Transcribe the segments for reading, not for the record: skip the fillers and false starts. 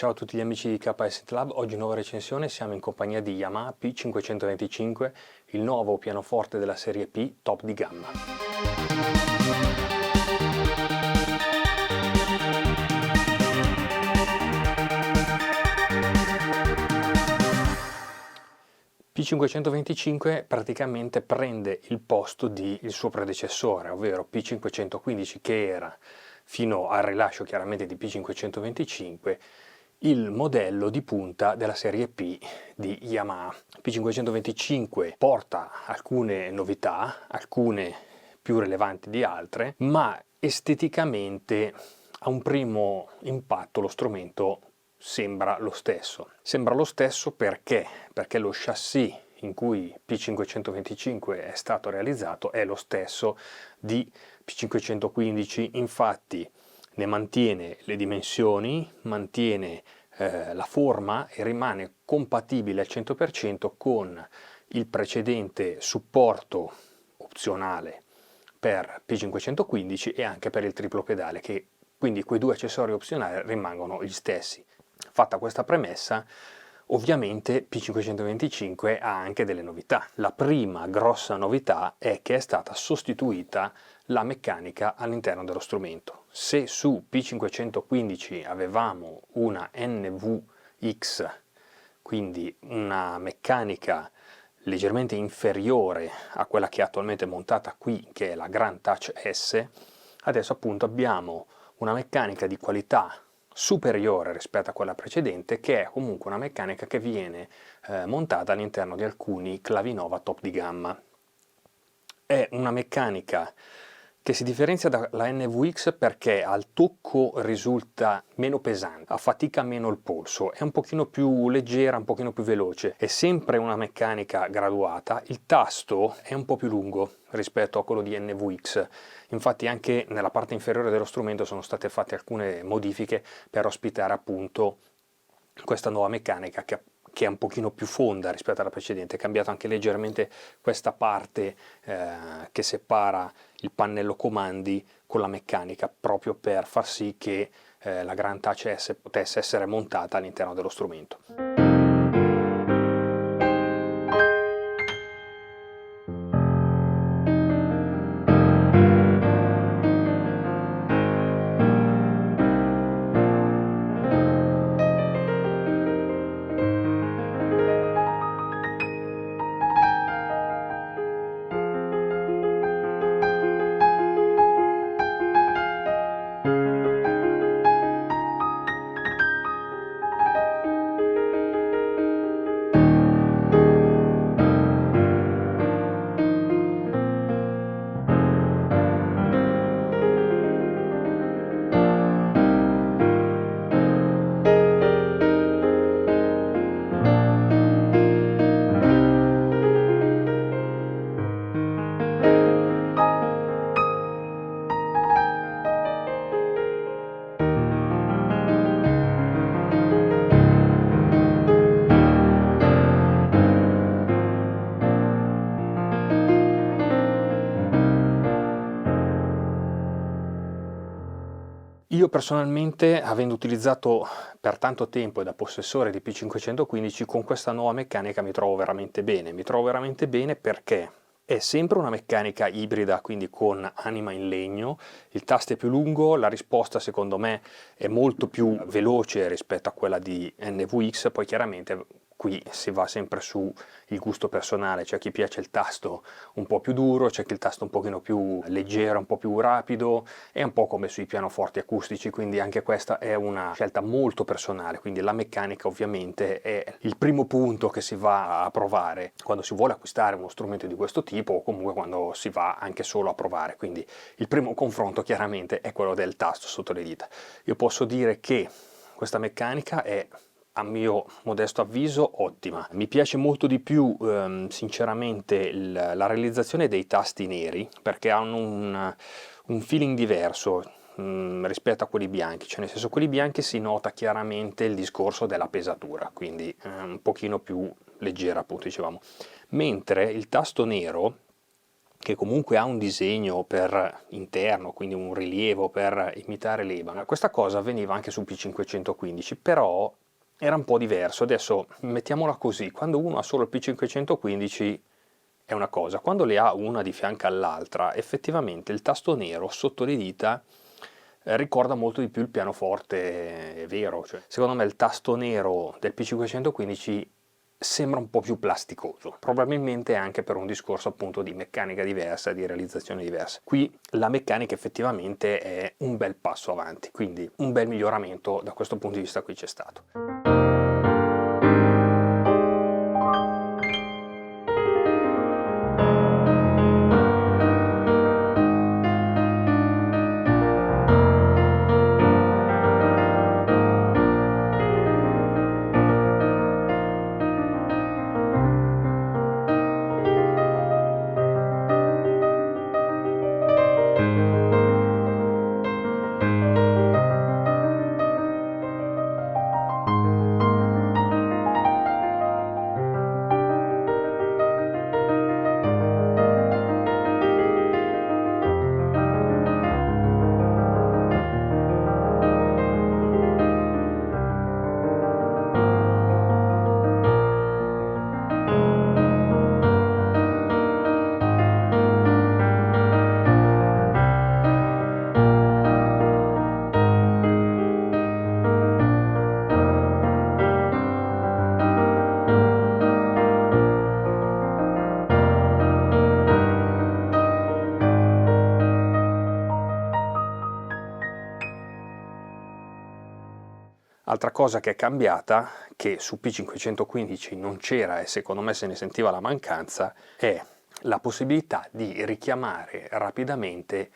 Ciao a tutti gli amici di KS Club, oggi nuova recensione, siamo in compagnia di Yamaha P525, il nuovo pianoforte della serie P top di gamma. P525 praticamente prende il posto del suo predecessore, ovvero P515, che era, fino al rilascio chiaramente di P525, il modello di punta della serie P di Yamaha. P525 porta alcune novità, alcune più rilevanti di altre, ma esteticamente a un primo impatto lo strumento sembra lo stesso. Sembra lo stesso perché lo chassis in cui P525 è stato realizzato è lo stesso di P515, infatti ne mantiene le dimensioni, mantiene la forma e rimane compatibile al 100% con il precedente supporto opzionale per P515 e anche per il triplo pedale, che quindi quei due accessori opzionali rimangono gli stessi. Fatta questa premessa, ovviamente P525 ha anche delle novità. La prima grossa novità è che è stata sostituita la meccanica all'interno dello strumento. Se su P515 avevamo una NVX, quindi una meccanica leggermente inferiore a quella che è attualmente montata qui, che è la Grand Touch S, adesso appunto abbiamo una meccanica di qualità superiore rispetto a quella precedente, che è comunque una meccanica che viene montata all'interno di alcuni clavinova top di gamma. È una meccanica che si differenzia dalla NVX perché al tocco risulta meno pesante, affatica meno il polso, è un pochino più leggera, un pochino più veloce, è sempre una meccanica graduata, il tasto è un po' più lungo rispetto a quello di NVX, infatti anche nella parte inferiore dello strumento sono state fatte alcune modifiche per ospitare appunto questa nuova meccanica che è un pochino più fonda rispetto alla precedente. È cambiato anche leggermente questa parte che separa il pannello comandi con la meccanica, proprio per far sì che la Grand Touch S potesse essere montata all'interno dello strumento. Io personalmente, avendo utilizzato per tanto tempo e da possessore di P515, con questa nuova meccanica mi trovo veramente bene. Mi trovo veramente bene perché è sempre una meccanica ibrida, quindi con anima in legno, il tasto è più lungo, la risposta secondo me è molto più veloce rispetto a quella di NVX, poi chiaramente qui si va sempre su il gusto personale, c'è chi piace il tasto un po' più duro, c'è chi il tasto un pochino più leggero, un po' più rapido, è un po' come sui pianoforti acustici, quindi anche questa è una scelta molto personale, quindi la meccanica ovviamente è il primo punto che si va a provare quando si vuole acquistare uno strumento di questo tipo o comunque quando si va anche solo a provare, quindi il primo confronto chiaramente è quello del tasto sotto le dita. Io posso dire che questa meccanica è, a mio modesto avviso, ottima. Mi piace molto di più sinceramente la realizzazione dei tasti neri, perché hanno un feeling diverso rispetto a quelli bianchi, cioè nel senso quelli bianchi si nota chiaramente il discorso della pesatura, quindi un pochino più leggera appunto dicevamo, mentre il tasto nero che comunque ha un disegno per interno, quindi un rilievo per imitare l'Eban. Questa cosa avveniva anche su P515, però era un po' diverso. Adesso mettiamola così, quando uno ha solo il P515 è una cosa, quando le ha una di fianco all'altra, effettivamente il tasto nero sotto le dita ricorda molto di più il pianoforte, è vero, cioè, secondo me il tasto nero del P515 sembra un po' più plasticoso, probabilmente anche per un discorso appunto di meccanica diversa, di realizzazione diversa. Qui la meccanica effettivamente è un bel passo avanti, quindi un bel miglioramento da questo punto di vista qui c'è stato. Altra cosa che è cambiata, che su P515 non c'era e secondo me se ne sentiva la mancanza, è la possibilità di richiamare rapidamente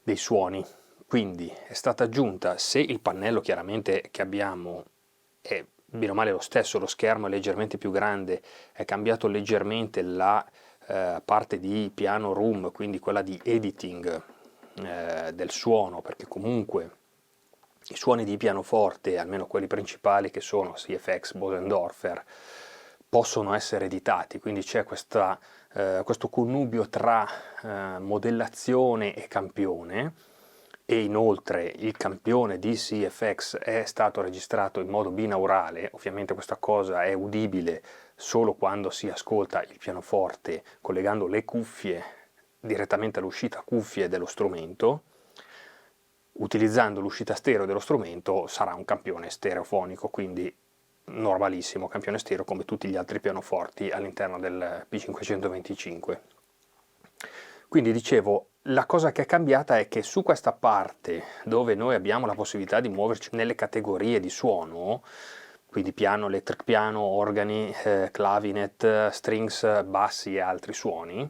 dei suoni. Quindi è stata aggiunta, se il pannello chiaramente che abbiamo è bene o male lo stesso, lo schermo è leggermente più grande, è cambiato leggermente la parte di piano room, quindi quella di editing del suono, perché comunque i suoni di pianoforte, almeno quelli principali che sono CFX, Bosendorfer, possono essere editati, quindi c'è questo connubio tra modellazione e campione, e inoltre il campione di CFX è stato registrato in modo binaurale. Ovviamente questa cosa è udibile solo quando si ascolta il pianoforte collegando le cuffie direttamente all'uscita cuffie dello strumento. Utilizzando l'uscita stereo dello strumento sarà un campione stereofonico, quindi normalissimo, campione stereo come tutti gli altri pianoforti all'interno del P525. Quindi dicevo, la cosa che è cambiata è che su questa parte dove noi abbiamo la possibilità di muoverci nelle categorie di suono, quindi piano, electric piano, organi, clavinet, strings, bassi e altri suoni,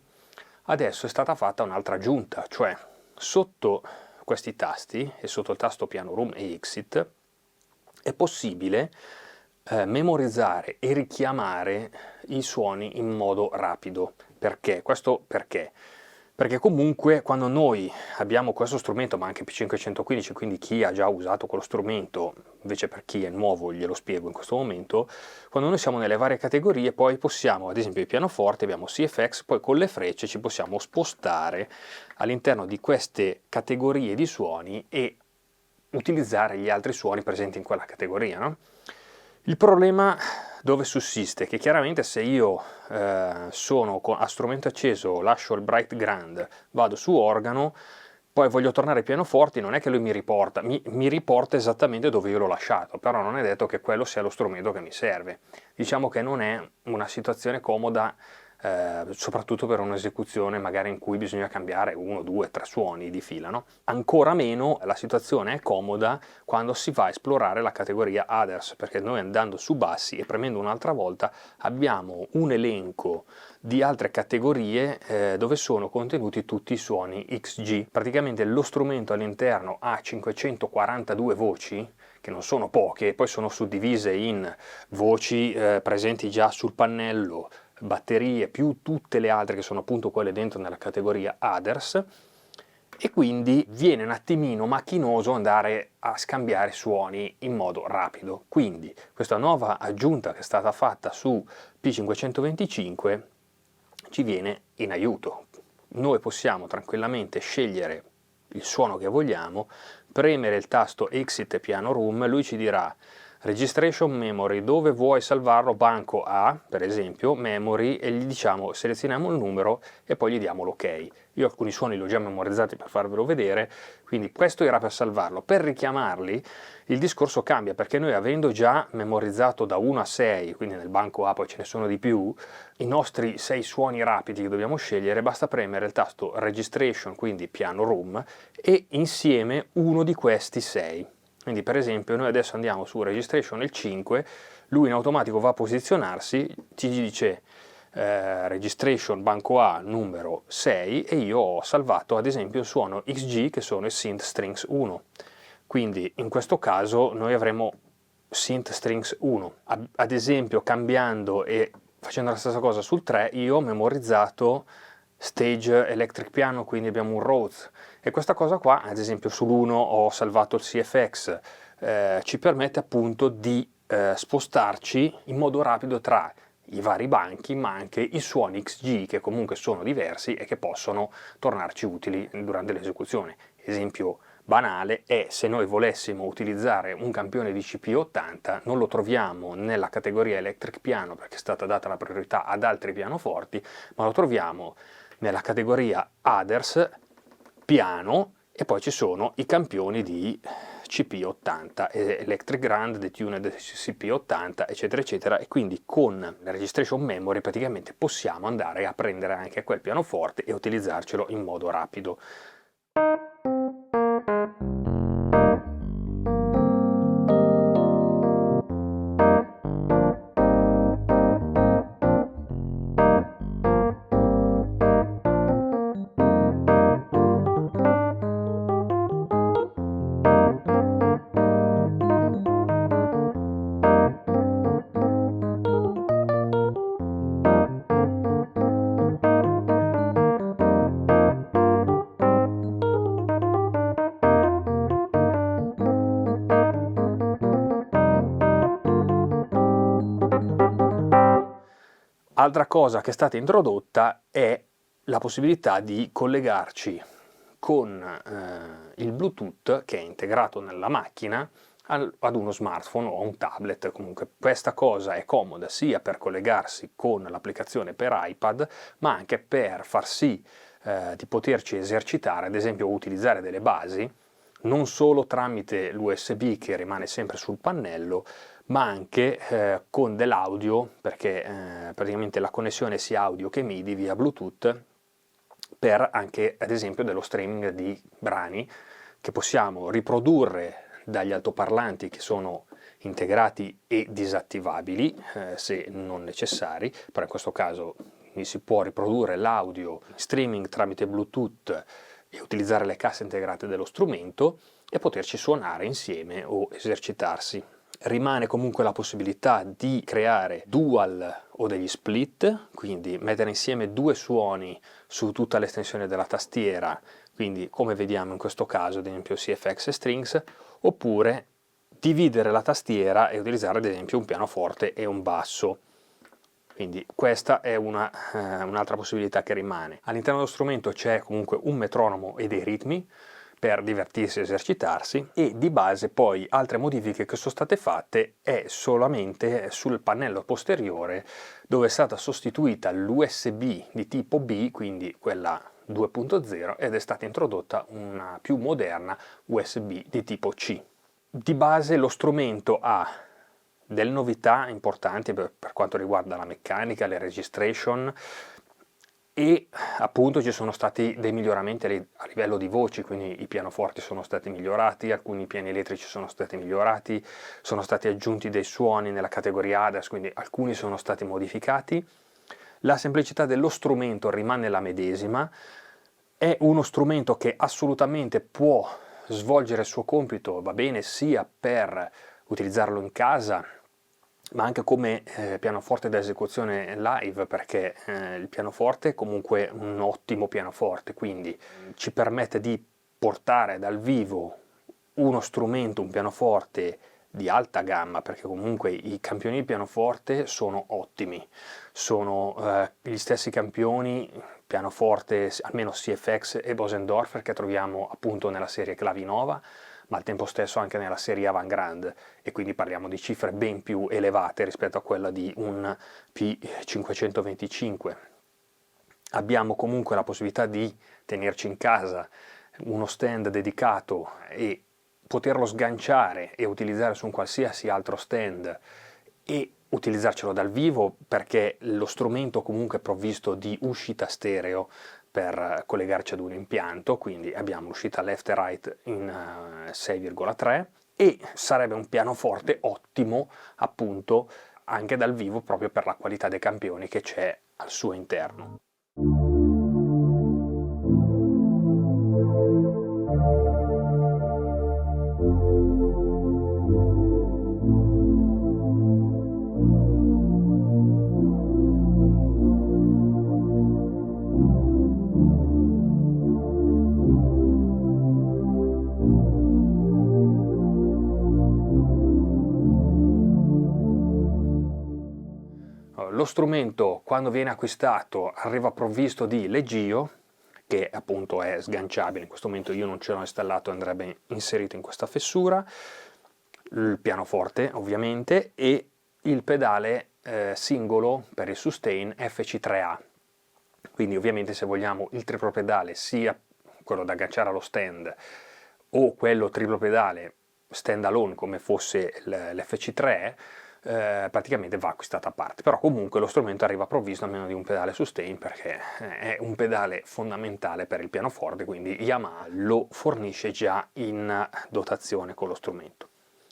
adesso è stata fatta un'altra aggiunta, cioè sotto questi tasti e sotto il tasto piano room e exit è possibile memorizzare e richiamare i suoni in modo rapido. Perché? Questo perché? Perché comunque quando noi abbiamo questo strumento, ma anche P515, quindi chi ha già usato quello strumento, invece per chi è nuovo glielo spiego in questo momento, quando noi siamo nelle varie categorie poi possiamo, ad esempio il pianoforte, abbiamo CFX, poi con le frecce ci possiamo spostare all'interno di queste categorie di suoni e utilizzare gli altri suoni presenti in quella categoria, no? Il problema dove sussiste? Che chiaramente se io sono a strumento acceso, lascio il Bright Grand, vado su organo, poi voglio tornare ai pianoforti, non è che lui mi riporta, mi riporta esattamente dove io l'ho lasciato, però non è detto che quello sia lo strumento che mi serve. Diciamo che non è una situazione comoda, soprattutto per un'esecuzione magari in cui bisogna cambiare 1, 2, 3 suoni di fila, no? Ancora meno la situazione è comoda quando si va a esplorare la categoria Others, perché noi andando su bassi e premendo un'altra volta abbiamo un elenco di altre categorie dove sono contenuti tutti i suoni XG. Praticamente lo strumento all'interno ha 542 voci, che non sono poche, poi sono suddivise in voci presenti già sul pannello, batterie più tutte le altre che sono appunto quelle dentro nella categoria Others, e quindi viene un attimino macchinoso andare a scambiare suoni in modo rapido. Quindi questa nuova aggiunta che è stata fatta su P525 ci viene in aiuto. noi possiamo tranquillamente scegliere il suono che vogliamo, premere il tasto Exit Piano Room, lui ci dirà Registration Memory, dove vuoi salvarlo, banco A, per esempio, Memory, e gli diciamo, selezioniamo il numero e poi gli diamo l'ok. Io alcuni suoni li ho già memorizzati per farvelo vedere, quindi questo era per salvarlo. Per richiamarli il discorso cambia, perché noi avendo già memorizzato da 1 a 6, quindi nel banco A poi ce ne sono di più, i nostri 6 suoni rapidi che dobbiamo scegliere, basta premere il tasto Registration, quindi Piano Room, e insieme uno di questi 6. Quindi per esempio noi adesso andiamo su Registration il 5, lui in automatico va a posizionarsi, ci dice Registration banco A numero 6 e io ho salvato ad esempio il suono XG che sono il Synth Strings 1. Quindi in questo caso noi avremo Synth Strings 1. Ad esempio cambiando e facendo la stessa cosa sul 3 io ho memorizzato Stage Electric Piano, quindi abbiamo un Rhodes, e questa cosa qua ad esempio sull'1 ho salvato il CFX, ci permette appunto di spostarci in modo rapido tra i vari banchi, ma anche i suoni XG che comunque sono diversi e che possono tornarci utili durante l'esecuzione. Esempio banale è se noi volessimo utilizzare un campione di CP80, non lo troviamo nella categoria Electric Piano perché è stata data la priorità ad altri pianoforti, ma lo troviamo nella categoria Others, piano, e poi ci sono i campioni di CP80, Electric Grand, Detuned CP80, eccetera, eccetera, e quindi con la Registration Memory praticamente possiamo andare a prendere anche quel pianoforte e utilizzarcelo in modo rapido. Altra cosa che è stata introdotta è la possibilità di collegarci con il Bluetooth che è integrato nella macchina ad uno smartphone o a un tablet. Comunque questa cosa è comoda sia per collegarsi con l'applicazione per iPad, ma anche per far sì di poterci esercitare, ad esempio utilizzare delle basi, non solo tramite l'USB che rimane sempre sul pannello, ma anche con dell'audio, perché praticamente la connessione sia audio che MIDI via Bluetooth, per anche ad esempio dello streaming di brani che possiamo riprodurre dagli altoparlanti che sono integrati e disattivabili se non necessari, però in questo caso si può riprodurre l'audio streaming tramite Bluetooth e utilizzare le casse integrate dello strumento e poterci suonare insieme o esercitarsi. Rimane comunque la possibilità di creare dual o degli split, quindi mettere insieme due suoni su tutta l'estensione della tastiera, quindi come vediamo in questo caso ad esempio CFX e Strings, oppure dividere la tastiera e utilizzare ad esempio un pianoforte e un basso. Quindi questa è un'altra possibilità che rimane. All'interno dello strumento c'è comunque un metronomo e dei ritmi per divertirsi e esercitarsi, e di base poi altre modifiche che sono state fatte è solamente sul pannello posteriore, dove è stata sostituita l'USB di tipo B, quindi quella 2.0, ed è stata introdotta una più moderna USB di tipo C. Di base lo strumento ha delle novità importanti per quanto riguarda la meccanica, le registration, e appunto ci sono stati dei miglioramenti a livello di voci, quindi i pianoforti sono stati migliorati, alcuni piani elettrici sono stati migliorati, sono stati aggiunti dei suoni nella categoria ADAS, quindi alcuni sono stati modificati. La semplicità dello strumento rimane la medesima, è uno strumento che assolutamente può svolgere il suo compito, va bene sia per utilizzarlo in casa, ma anche come pianoforte da esecuzione live, perché il pianoforte è comunque un ottimo pianoforte, quindi ci permette di portare dal vivo uno strumento, un pianoforte di alta gamma, perché comunque i campioni di pianoforte sono ottimi, sono gli stessi campioni pianoforte, almeno CFX e Bosendorfer, che troviamo appunto nella serie Clavinova, ma al tempo stesso anche nella serie Avantgrande, e quindi parliamo di cifre ben più elevate rispetto a quella di un P525. Abbiamo comunque la possibilità di tenerci in casa uno stand dedicato e poterlo sganciare e utilizzare su un qualsiasi altro stand e utilizzarcelo dal vivo, perché lo strumento comunque è provvisto di uscita stereo per collegarci ad un impianto, quindi abbiamo l'uscita left e right in 6,3 e sarebbe un pianoforte ottimo appunto anche dal vivo, proprio per la qualità dei campioni che c'è al suo interno. Lo strumento, quando viene acquistato, arriva provvisto di leggio, che appunto è sganciabile. In questo momento io non ce l'ho installato, andrebbe inserito in questa fessura, il pianoforte ovviamente, e il pedale singolo per il sustain FC3A. Quindi ovviamente se vogliamo il triplo pedale, sia quello da agganciare allo stand o quello triplo pedale stand alone come fosse l'FC3, praticamente va acquistato a parte, però comunque lo strumento arriva provvisto almeno di un pedale sustain, perché è un pedale fondamentale per il pianoforte, quindi Yamaha lo fornisce già in dotazione con lo strumento.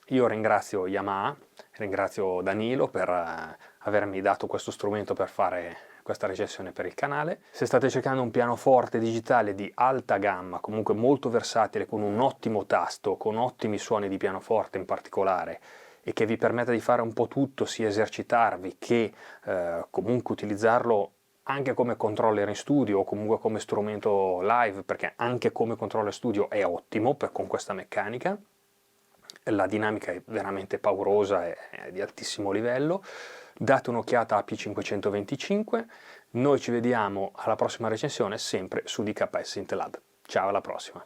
Io ringrazio Yamaha, ringrazio Danilo per avermi dato questo strumento per fare questa recensione per il canale. Se state cercando un pianoforte digitale di alta gamma, comunque molto versatile, con un ottimo tasto, con ottimi suoni di pianoforte in particolare, e che vi permetta di fare un po' tutto, sia esercitarvi che comunque utilizzarlo anche come controller in studio o comunque come strumento live, perché anche come controller studio è ottimo con questa meccanica, la dinamica è veramente paurosa e è di altissimo livello. Date un'occhiata a P525, noi ci vediamo alla prossima recensione sempre su DKS Intelab. Ciao, alla prossima!